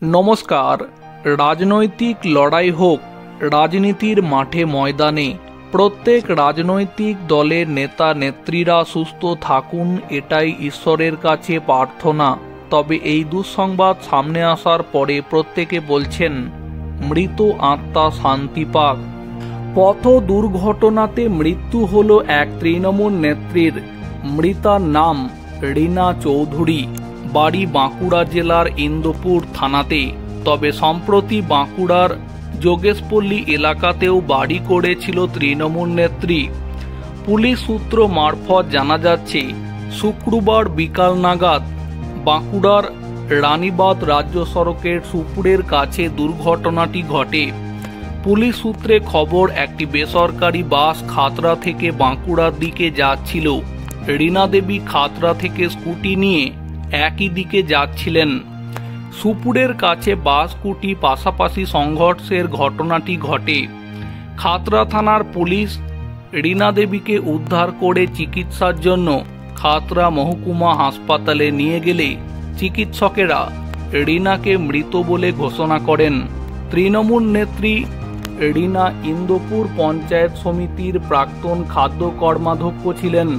नमस्कार। राजनैतिक लड़ाई होक राजनीतिर माठे मयदाने प्रत्येक राजनैतिक दलेर नेता नेत्रीरा सुस्थ थाकुन एटाई ईश्वरेर काछे प्रार्थना। तबे एई दुःसंबाद सामने आसार परे प्रत्येके बोलछेन मृत आत्मा शांति पाक। पथ दुर्घटनाते मृत्यु हलो एक तृणमूल नेत्रीर। मृतार नाम रीना चौधुरी, बाड़ी बाँकुड़ा जिलार इंदुपुर थानाते। तबे सम्प्रति बाँकुड़ार जोगेशपल्ली एलाकातेও बाड़ी करेছিল तृणमूल नेत्री। पुलिस सूत्र मार्फत जाना जाच्छे शुक्रवार बिकाल नागाद बाँकुड़ार रानीबाद राज्य सड़केर सुपुरेर काछे दुर्घटनाटी घटे। पुलिस सूत्रे खबर एकटी बेसरकारी बास खातड़ा थेके बाँकुड़ार दिके जाच्छिलो। रीना देवी खातड़ा थेके स्कूटी निये একই দিকে যাচ্ছিলেন। সুপুরের কাছে বাস স্কুটি পাশাপাশি সংঘর্ষের ঘটনাটি ঘটে। খাতড়া থানার পুলিশ रीना দেবীকে উদ্ধার করে চিকিৎসার জন্য খাতড়া মহকুমা হাসপাতালে নিয়ে গেলে চিকিৎসকেরা रीनाকে মৃত বলে ঘোষণা করেন। তৃণমূল নেত্রী रीना ইন্দুপুর পঞ্চায়েত সমিতির প্রাক্তন খাদ্য কর্মাধ্যক্ষ ছিলেন।